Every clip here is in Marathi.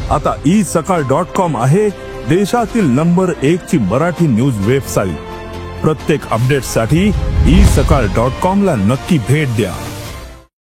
आता isakal.com आहे देशातील नंबर 1 ची मराठी न्यूज वेबसाईट। प्रत्येक अपडेटसाठी isakal.com ला नक्की भेट द्या।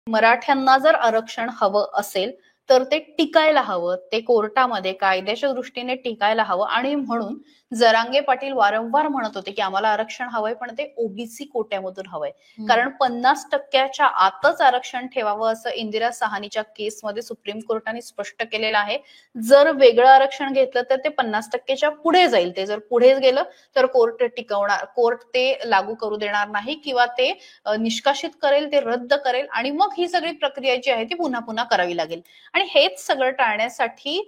मराठ्यांना जर आरक्षण हवं असेल तर ते टिकायला हवं, ते कोर्टामध्ये कायद्याच्या दृष्टीने टिकायला हवं। आणि म्हणून जरांगे पाटील वारंवार म्हणत होते की आम्हाला आरक्षण हवंय, पण ते ओबीसी कोट्यामधून हवंय, कारण 50% आतच आरक्षण ठेवावं असं इंदिरा साहनीच्या केसमध्ये सुप्रीम कोर्टाने स्पष्ट केलेलं आहे। जर वेगळं आरक्षण घेतलं तर ते 50%च्या पुढे जाईल, ते जर पुढे गेलं तर कोर्ट टिकवणार, कोर्ट ते लागू करू देणार नाही किंवा ते निष्कासित करेल, ते रद्द करेल आणि मग ही सगळी प्रक्रिया जी आहे ती पुन्हा पुन्हा करावी लागेल। आणि हेच सगळं टाळण्यासाठी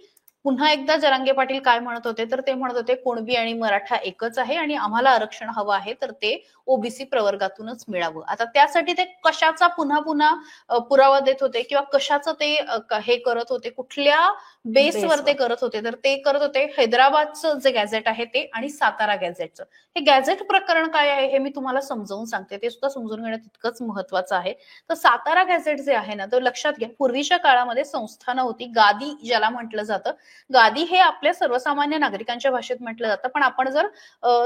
पुन्हा एकदा जरांगे पाटील काय म्हणत होते, तर ते म्हणत होते कुणबी आणि मराठा एकच आहे आणि आम्हाला आरक्षण हवं आहे तर ते ओबीसी प्रवर्गातूनच मिळावं। आता त्यासाठी ते कशाचा पुन्हा पुन्हा पुरावा देत होते किंवा कशाचं ते हे करत होते, कुठल्या बेसवर ते करत होते, तर ते करत होते हैदराबादचं जे गॅझेट आहे ते आणि सातारा गॅझेटचं। हे गॅझेट प्रकरण काय आहे हे मी तुम्हाला समजावून सांगते, ते सुद्धा समजून घेणं तितकंच महत्वाचं आहे। तर सातारा गॅझेट जे आहे ना, तर लक्षात घ्या, पूर्वीच्या काळामध्ये संस्थानं होती, गादी ज्याला म्हटलं जातं, गादी हे आपल्या सर्वसामान्य नागरिकांच्या भाषेत म्हटलं जातं, पण आपण जर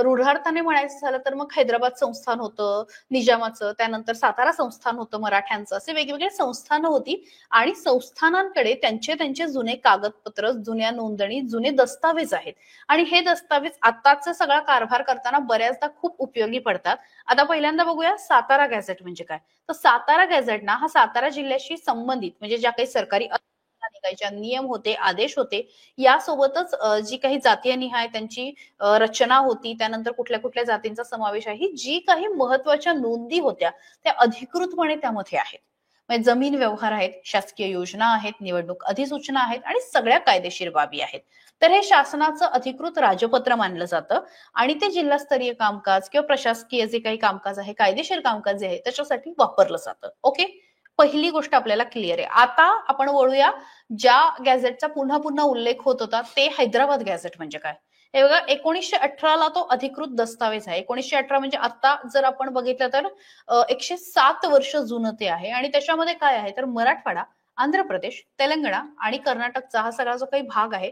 रूढार्थाने म्हणायचं झालं तर मग हैदराबाद संस्थान होतं निजामाचं, त्यानंतर सातारा संस्थान होतं मराठ्यांचं, असे वेगवेगळे संस्थानं होती। आणि संस्थानांकडे त्यांचे जुने कागदपत्र, जुन्या नोंदणी, जुने दस्तावेज आहेत आणि हे दस्तावेज आताचा सगळा कारभार करताना बऱ्याचदा खूप उपयोगी पडतात। आता पहिल्यांदा बघूया सातारा गॅझेट म्हणजे काय। तर सातारा गॅझेट ना हा सातारा जिल्ह्याशी संबंधित म्हणजे ज्या काही सरकारी नियम होते, आदेश होते, यासोबतच जी काही जातीय निहाय त्यांची रचना होती, त्यानंतर कुठल्या कुठल्या जातींचा समावेश आहे, जी काही महत्वाच्या नोंदी होत्या त्या अधिकृतपणे त्यामध्ये आहेत। म्हणजे जमीन व्यवहार आहेत, शासकीय योजना आहेत, निवडणूक अधिसूचना आहेत आणि सगळ्या कायदेशीर बाबी आहेत। तर हे शासनाचं अधिकृत राजपत्र मानलं जातं आणि ते जिल्हास्तरीय कामकाज किंवा प्रशासकीय जे काही कामकाज आहे, कायदेशीर कामकाज जे आहे त्याच्यासाठी वापरलं जातं। ओके, पहिली गोष्ट आपल्याला क्लिअर आहे। आता आपण वळूया ज्या गॅझेटचा पुन्हा पुन्हा उल्लेख होत होता ते हैदराबाद गॅझेट म्हणजे काय। हे बघा, 1918 ला तो अधिकृत दस्तावेज आहे। 1918 म्हणजे आता जर आपण बघितलं तर 107 वर्ष जुनं ते आहे आणि त्याच्यामध्ये काय आहे तर मराठवाडा, आंध्र प्रदेश, तेलंगणा आणि कर्नाटकचा हा सगळा जो काही भाग आहे,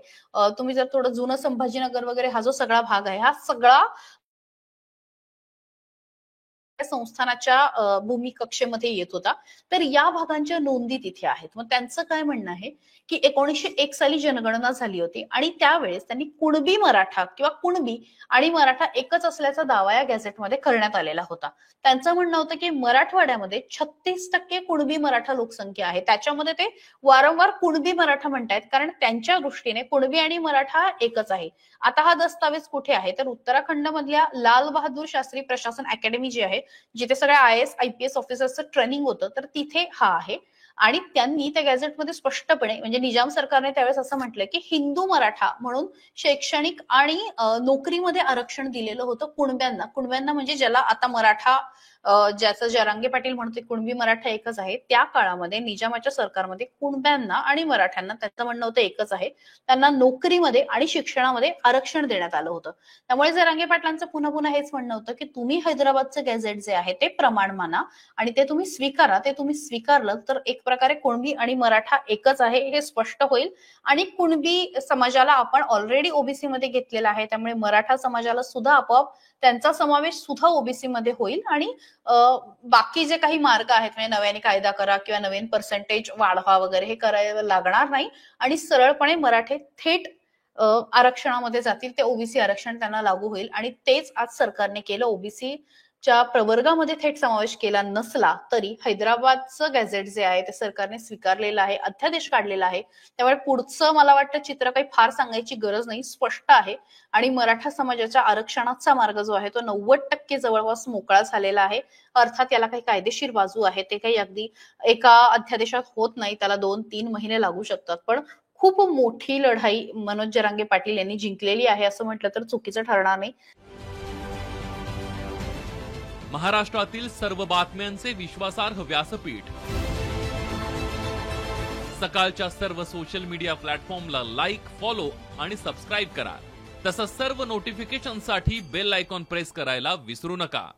तुम्ही जर थोडं जुनं संभाजीनगर वगैरे हा जो सगळा भाग आहे, हा सगळा संस्थानाच्या भूमी कक्षेमध्ये येत होता। तर या भागांच्या नोंदी तिथे आहेत। मग त्यांचं काय म्हणणं आहे की 1901 साली जनगणना झाली होती आणि त्यावेळेस त्यांनी कुणबी मराठा किंवा कुणबी आणि मराठा एकच असल्याचा दावा या गॅझेटमध्ये करण्यात आलेला होता। त्यांचं म्हणणं होतं की मराठवाड्यामध्ये 36% कुणबी मराठा लोकसंख्या आहे, त्याच्यामध्ये ते वारंवार कुणबी मराठा म्हणतायत कारण त्यांच्या दृष्टीने कुणबी आणि मराठा एकच आहे। आता हा दस्तावेज कुठे आहे तर उत्तराखंड मधल्या लाल बहादूर शास्त्री प्रशासन अकॅडमी जी आहे, जिथे सगळ्या IAS IPS ऑफिसर्सचं ट्रेनिंग होतं, तर तिथे हा आहे। आणि त्यांनी त्या गॅझेटमध्ये स्पष्टपणे म्हणजे निजाम सरकारने त्यावेळेस असं म्हटलं की हिंदू मराठा म्हणून शैक्षणिक आणि नोकरीमध्ये आरक्षण दिलेलं होतं कुणब्यांना। कुणब्यांना म्हणजे ज्याला आता मराठा ज्याचं जरांगे पाटील म्हणते कुणबी मराठा एकच आहे, त्या काळामध्ये निजामाच्या सरकारमध्ये कुणब्यांना आणि मराठ्यांना त्याचं म्हणणं होतं एकच आहे, त्यांना नोकरीमध्ये आणि शिक्षणामध्ये आरक्षण देण्यात आलं होतं। त्यामुळे जरांगे पाटलांचं पुन्हा पुन्हा हेच म्हणणं होतं की तुम्ही हैदराबादचं गॅझेट जे आहे ते प्रमाण माना आणि ते तुम्ही स्वीकारा। ते तुम्ही स्वीकारलं तर एक प्रकारे कुणबी आणि मराठा एकच आहे हे स्पष्ट होईल आणि कुणबी समाजाला आपण ऑलरेडी ओबीसी मध्ये घेतलेला आहे, त्यामुळे मराठा समाजाला सुद्धा आपोआप त्यांचा समावेश सुद्धा ओबीसी मध्ये होईल आणि बाकी जे काही मार्ग आहेत म्हणजे नव्याने कायदा करा किंवा नवीन पर्सेंटेज वाढवा वगैरे हे करायला लागणार नाही आणि सरळपणे मराठे थेट आरक्षणामध्ये जातील, ते ओबीसी आरक्षण त्यांना लागू होईल। आणि तेच आज सरकारने केलं, ओबीसी च्या प्रवर्गामध्ये थेट समावेश केला नसला तरी हैदराबादचं गॅझेट जे आहे ते सरकारने स्वीकारलेलं आहे, अध्यादेश काढलेला आहे। त्यामुळे पुढचं मला वाटतं चित्र काही फार सांगायची गरज नाही, स्पष्ट आहे आणि मराठा समाजाच्या आरक्षणाचा मार्ग जो आहे तो 90% जवळपास मोकळा झालेला आहे। अर्थात याला काही कायदेशीर बाजू आहे, ते काही अगदी एका अध्यादेशात होत नाही, त्याला 2-3 महिने लागू शकतात, पण खूप मोठी लढाई मनोज जरांगे पाटील यांनी जिंकलेली आहे असं म्हटलं तर चुकीचं ठरणार नाही। महाराष्ट्रातील सर्व बातम्यांचे विश्वासार्ह व्यासपीठ, सकाळच्या सर्व सोशल मीडिया प्लॅटफॉर्मला लाईक, फॉलो आणि सबस्क्राईब करा। तसंच सर्व नोटिफिकेशनसाठी बेल आयकॉन प्रेस करायला विसरू नका।